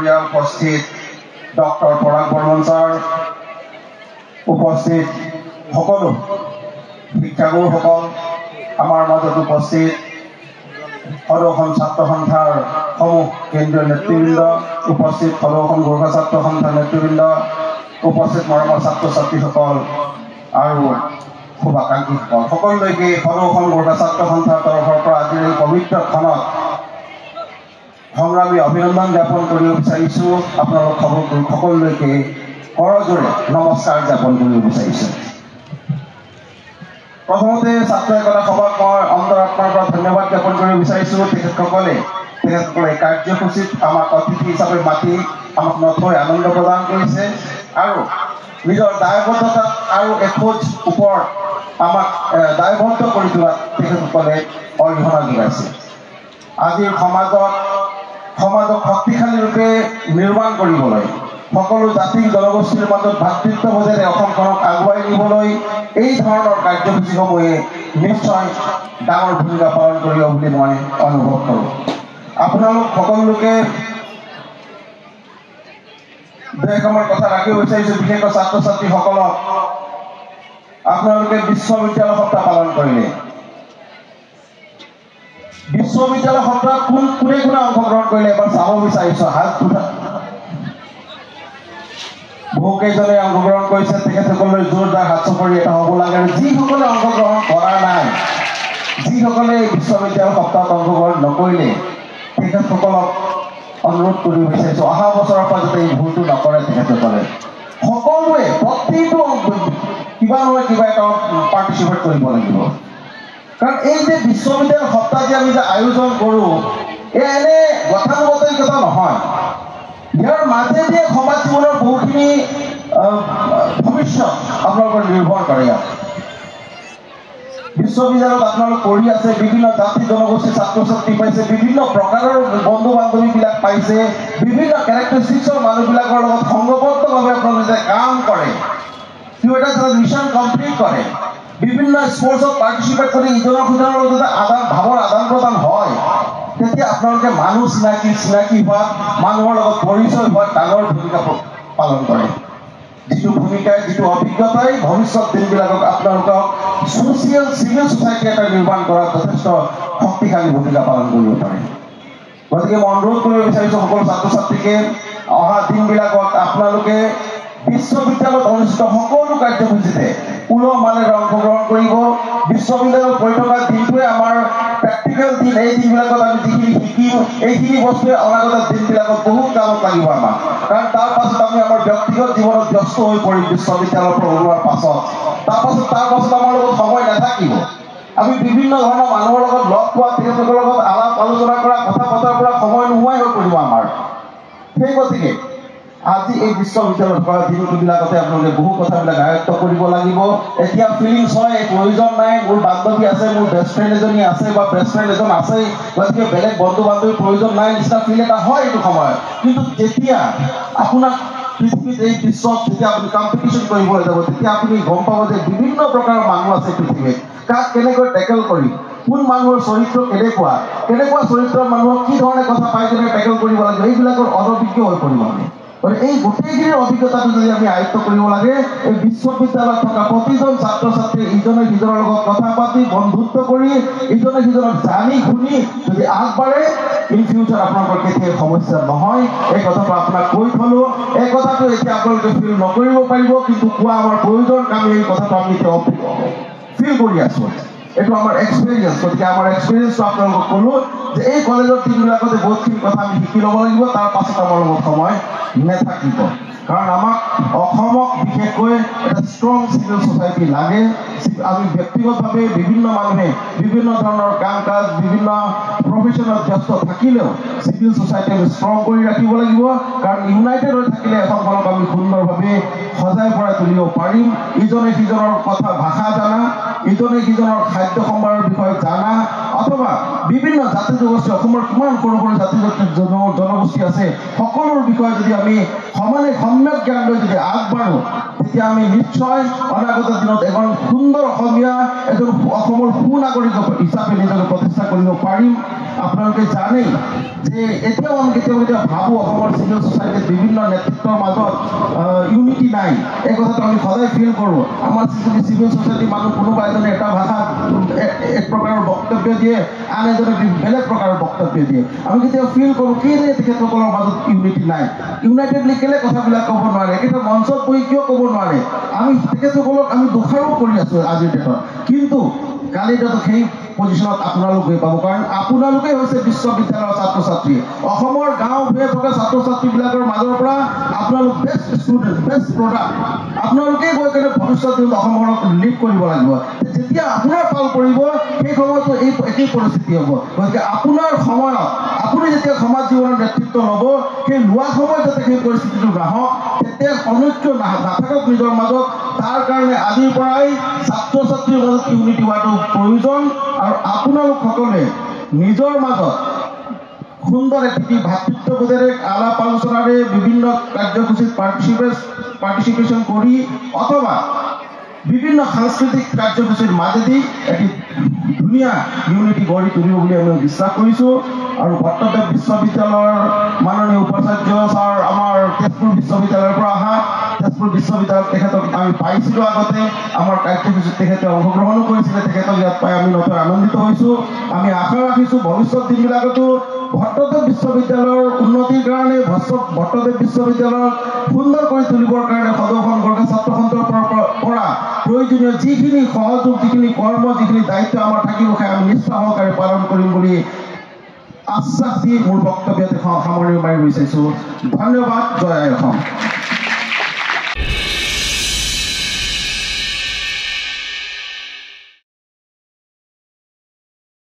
ডাঙৰীয়া উপস্থিত ডক্টৰ পৰাগ বৰ্মন ছাৰ উপস্থিত সকলো শিক্ষাগুৰুসকল আমাৰ মাজত উপস্থিত সদৌখন ছাত্ৰ সন্থাৰ সমূহ কেন্দ্ৰীয় নেতৃবৃন্দ উপস্থিত সদৌখন গোৰ্খা ছাত্ৰ সন্থাৰ নেতৃবৃন্দ উপস্থিত মৰমৰ ছাত্ৰ ছাত্ৰীসকল আৰু শুভাকাংক্ষীসকল সকলোলৈকে সদৌখন গোৰ্খা ছাত্ৰ সন্থাৰ তৰফৰ পৰা আজিৰ এই পবিত্ৰ ক্ষণত সংগ্ৰামী অভিনন্দন জ্ঞাপন কৰিব বিচাৰিছোঁ। আপোনালোক সকলোলৈকে কৰজোৰে নমস্কাৰ জ্ঞাপন কৰিব বিচাৰিছোঁ। প্ৰথমতে ছাত্ৰ একতা সভাক মই অন্তৰাত্মাৰ পৰা ধন্যবাদ জ্ঞাপন কৰিব বিচাৰিছোঁ। তেখেতসকলে কাৰ্যসূচীত আমাক অতিথি হিচাপে মাতি আমাক নথৈ আনন্দ প্ৰদান কৰিছে আৰু নিজৰ দায়বদ্ধতাত আৰু এখোজ ওপৰত আমাক দায়বদ্ধ কৰি তোলাত তেখেতসকলে অৰিহণা যোগাইছে। আজিৰ সমাজক শক্তিশালী ৰূপে নিৰ্মাণ কৰিবলৈ সকলো জাতি জনগোষ্ঠীৰ মাজত ভাতৃত্ববোধেৰে অসমখনক আগুৱাই নিবলৈ এই ধৰণৰ কাৰ্যসূচীসমূহে নিশ্চয় ডাঙৰ ভূমিকা পালন কৰিব বুলি মই অনুভৱ কৰোঁ। আপোনালোক সকলোকে দুই কথা ৰাখিব বিচাৰিছোঁ। বিশেষকৈ ছাত্ৰ ছাত্ৰীসকলক আপোনালোকে বিশ্ববিদ্যালয় সপ্তাহ পালন কৰিলে। বিশ্ববিদ্যালয় সপ্তাহত কোনে অংশগ্ৰহণ কৰিলে এবাৰ চাব বিচাৰিছোঁ। হাত বহুকেইজনে অংশগ্ৰহণ কৰিছে। তেখেতসকললৈ জোৰদাৰ হাত চাপৰি এটা হ'ব লাগে। আৰু যিসকলে অংশগ্ৰহণ কৰা নাই, যিসকলে বিশ্ববিদ্যালয় সপ্তাহত অংশগ্ৰহণ নকৰিলে, তেখেতসকলক অনুৰোধ কৰিব বিচাৰিছোঁ অহা বছৰৰ পৰা যাতে এই ভুলটো নকৰে। তেখেতসকলে সকলোৱে প্ৰতিটো কিবা নহয় কিবা এটা পাৰ্টিচিপেট কৰিব লাগিব। কাৰণ এই যে বিশ্ববিদ্যালয় সপ্তাহ যে আমি যে আয়োজন কৰোঁ, এনে গতানুগতিক কথা নহয়। ইয়াৰ মাজেদি সমাজ জীৱনৰ বহুখিনি ভৱিষ্যত আপোনালোকৰ নিৰ্ভৰ কৰে। ইয়াত বিশ্ববিদ্যালয়ত আপোনালোক পঢ়ি আছে, বিভিন্ন জাতি জনগোষ্ঠীৰ ছাত্ৰ ছাত্ৰী পাইছে, বিভিন্ন প্ৰকাৰৰ বন্ধু বান্ধৱীবিলাক পাইছে, বিভিন্ন কেৰেক্টাৰিষ্টিক্সৰ মানুহবিলাকৰ লগত সংঘবদ্ধভাৱে আপোনালোকে কাম কৰে, এটা মিছন কমপ্লিট কৰে, বিভিন্ন স্পৰ্টছত পাৰ্টিচিপেট কৰি ইজনৰ সিজনৰ লগত ভাৱৰ আদান প্ৰদান হয়, তেতিয়া আপোনালোকে মানুহ চিনাকি হোৱাত, মানুহৰ লগত পৰিচয় হোৱাত ডাঙৰ ভূমিকা পালন কৰে। যিটো ভূমিকাই, যিটো অভিজ্ঞতাই ভৱিষ্যত দিনবিলাকক আপোনালোকক চিভিল ছ'চাইটি এটা নিৰ্মাণ কৰাত যথেষ্ট শক্তিশালী ভূমিকা পালন কৰিব পাৰে। গতিকে মই অনুৰোধ কৰিব বিচাৰিছোঁ সকলো ছাত্ৰ ছাত্ৰীকে অহা দিনবিলাকত আপোনালোকে বিশ্ববিদ্যালয়ত অনুষ্ঠিত সকলো কাৰ্যসূচীতে উলহ মালেৰে অংশগ্ৰহণ কৰিব। বিশ্ববিদ্যালয়ত পঢ়ি থকা দিনটোৱে আমাৰ প্ৰেক্টিকেল দিন। এই দিনবিলাকত আমি যিখিনি শিকিম, এইখিনি বস্তুৱে অনাগত দিনবিলাকত বহুত কামত লাগিব আমাক। কাৰণ তাৰ পাছত আমি আমাৰ ব্যক্তিগত জীৱনত ব্যস্ত হৈ পৰিম বিশ্ববিদ্যালয়ৰ পৰা ওলোৱাৰ পাছত। তাৰ পাছত আমাৰ লগত সময় নাথাকিব। আমি বিভিন্ন ধৰণৰ মানুহৰ লগত লগ পোৱা, তেখেতসকলৰ লগত আলাপ আলোচনা কৰা, কথা পতাৰ পৰা সময় নোহোৱাই হৈ পৰিব আমাৰ। সেই গতিকে আজি এই বিশ্ববিদ্যালয়ত কৰা দিনবিলাকতে আপোনালোকে বহু কথাবিলাক আয়ত্ব কৰিব লাগিব। এতিয়া ফিলিংছ হয়, প্ৰয়োজন নাই, মোৰ বান্ধৱী আছে, মোৰ বেষ্ট ফ্ৰেণ্ড এজনী আছে বা বেষ্ট ফ্ৰেণ্ড এজন আছে, গতিকে বেলেগ বন্ধু বান্ধৱীৰ প্ৰয়োজন নাই নিচিনা ফিল এটা হয় এইটো সময়ত। কিন্তু যেতিয়া আপোনাক পৃথিৱীত এই বিশ্বত যেতিয়া আপুনি কম্পিটিশ্যন কৰিবলৈ যাব, তেতিয়া আপুনি গম পাব যে বিভিন্ন প্ৰকাৰৰ মানুহ আছে পৃথিৱীত। কাক কেনেকৈ টেকেল কৰিম, কোন মানুহৰ চৰিত্ৰ কেনেকুৱা চৰিত্ৰৰ মানুহক কি ধৰণে কথা পাই কেনে টেকেল কৰিব লাগিব, এইবিলাকৰ অনভিজ্ঞ হৈ পৰিব আমি। এই গোটেইখিনিৰ অভিজ্ঞতাটো যদি আমি আয়ত্ব কৰিব লাগে, এই বিশ্ববিদ্যালয়ত থকা প্ৰতিজন ছাত্ৰ ছাত্ৰী ইজনে সিজনৰ লগত কথা পাতি, বন্ধুত্ব কৰি, ইজনে সিজনক জানি শুনি যদি আগবাঢ়ে, ইন ফিউচাৰ আপোনালোকৰ কেতিয়াও সমস্যা নহয়। এই কথাটো আপোনাক কৈ থলো। এই কথাটো এতিয়া আপোনালোকে ফিল নকৰিব পাৰিব, কিন্তু কোৱা আমাৰ প্ৰয়োজন। আমি এই কথাটো আমি এতিয়া ফিল কৰি আছো। এইটো আমাৰ এক্সপিৰিয়েঞ্চ। গতিকে আমাৰ এক্সপিৰিয়েঞ্চটো আপোনালোকক ক'লো যে এই কলেজৰ দিনবিলাকতে বহুতখিনি কথা আমি শিকি ল'ব লাগিব। তাৰ পাছত আমাৰ লগত সময় নাথাকিব। কাৰণ আমাক অসমক বিশেষকৈ এটা ষ্ট্ৰং চিভিল ছ'চাইটি লাগে। আমি ব্যক্তিগতভাৱে বিভিন্ন মানুহে বিভিন্ন ধৰণৰ কাম কাজ, বিভিন্ন প্ৰফেশ্যনত ব্যস্ত থাকিলেও চিভিল ছ'চাইটি আমি ষ্ট্ৰং কৰি ৰাখিব লাগিব। কাৰণ ইউনাইটেড হৈ থাকিলে এখনখনক আমি সুন্দৰভাৱে সজাই পৰাই তুলিব পাৰিম। ইজনে সিজনৰ কথা ভাষা জানা, ইজনে সিজনৰ খাদ্য সম্ভাৰৰ বিষয়ে জানা, অথবা বিভিন্ন জাতি জনগোষ্ঠী, অসমৰ কিমান সৰু সৰু জাতি জনগোষ্ঠী আছে, সকলোৰ বিষয়ে যদি আমি সমানে সম্যক জ্ঞান লৈ যদি আগবাঢ়ো, তেতিয়া আমি নিশ্চয় অনাগত দিনত এজন সুন্দৰ অসমীয়া, এজন অসমৰ সুনাগৰিক হিচাপে নিজকে প্ৰতিষ্ঠা কৰিব পাৰিম। আপোনালোকে জানেই যে এতিয়াও আমি কেতিয়াবা ভাবোঁ অসমৰ চিভিল ছ'চাইটিত বিভিন্ন নেতৃত্বৰ মাজত ইউনিটি নাই। এই কথাটো আমি সদায় ফিল কৰোঁ। আমাৰ যদি চিভিল ছ'চাইটিৰ মানুহ কোনোবা এজনে এটা ভাষাত এক প্ৰকাৰৰ বক্তব্য দিয়ে, আন এজনে বেলেগ প্ৰকাৰৰ বক্তব্য দিয়ে। আমি কেতিয়াবা ফিল কৰোঁ কেলে তেখেতসকলৰ মাজত ইউনিটি নাই, ইউনাইটেডলি কেলে কথাবিলাক ক'ব নোৱাৰে, একেটা মঞ্চত বহি কিয় ক'ব নোৱাৰে। আমি তেখেতসকলক আমি দোষাৰোপ কৰি আছোঁ আজিৰ ডেটত। কিন্তু কালি ডেটত সেই পজিশ্যনত আপোনালোক গৈ পাব, কাৰণ আপোনালোকেই হৈছে বিশ্ববিদ্যালয়ৰ ছাত্ৰ ছাত্ৰী। অসমৰ গাঁও ভূঞে থকা ছাত্ৰ ছাত্ৰীবিলাকৰ মাজৰ পৰা আপোনালোক বেষ্ট ষ্টুডেণ্ট, বেষ্ট প্ৰডাক্ট। আপোনালোকেই গৈ কেনে ভৱিষ্যত দিনত অসমখনক লিড কৰিব লাগিব। যেতিয়া আপোনাৰ পাল পৰিব সেই সময়তো এই একেই পৰিস্থিতি হ'ব। গতিকে আপোনাৰ সময়ত আপুনি যেতিয়া সমাজ জীৱনৰ নেতৃত্ব ল'ব, সেই লোৱা সময়ত যাতে সেই পৰিস্থিতিটো নাহক, তেতিয়া অনৈক্য নাথাকক নিজৰ মাজত। তাৰ কাৰণে আজিৰ পৰাই ছাত্ৰ ছাত্ৰীৰ মাজত ইউনিটি হোৱাটো প্ৰয়োজন। আৰু আপোনালোকসকলে নিজৰ মাজত সুন্দৰ এটি ভাতৃত্ববোধেৰে আলাপ আলোচনাৰে বিভিন্ন কাৰ্যসূচীত পাৰ্টিচিপেশ্যন কৰি অথবা বিভিন্ন সাংস্কৃতিক কাৰ্যসূচীৰ মাজেদি এটি ধুনীয়া ইউনিটি গঢ়ি তুলিব বুলি আমি বিশ্বাস কৰিছোঁ। আৰু ভট্টদেৱ বিশ্ববিদ্যালয়ৰ মাননীয় উপাচাৰ্য ছাৰ আমাৰ তেজপুৰ বিশ্ববিদ্যালয়ৰ পৰা অহা, তেজপুৰ বিশ্ববিদ্যালয়ত তেখেতক আমি পাইছিলোঁ আগতে, আমাৰ কাৰ্যসূচীত তেখেতে অংশগ্ৰহণো কৰিছিলে। তেখেতক ইয়াত পাই আমি নথৈ আনন্দিত হৈছোঁ। আমি আশা ৰাখিছোঁ ভৱিষ্যত দিনবিলাকতো ভট্টদেৱ বিশ্ববিদ্যালয়ৰ উন্নতিৰ কাৰণে, ভট্টদেৱ বিশ্ববিদ্যালয়ক সুন্দৰ কৰি তুলিবৰ কাৰণে সদৌ সংঘৰ্ষ ছাত্ৰ সন্থাৰ পৰা প্ৰয়োজনীয় যিখিনি সহযোগ, যিখিনি কৰ্ম, যিখিনি দায়িত্ব আমাৰ থাকিব, সেই আমি নিষ্ঠা সহকাৰে পালন কৰিম বুলি আশ্বাস দি মোৰ বক্তব্যতে সামৰণি মাৰি বিচাৰিছোঁ। ধন্যবাদ। জয় আই অসম।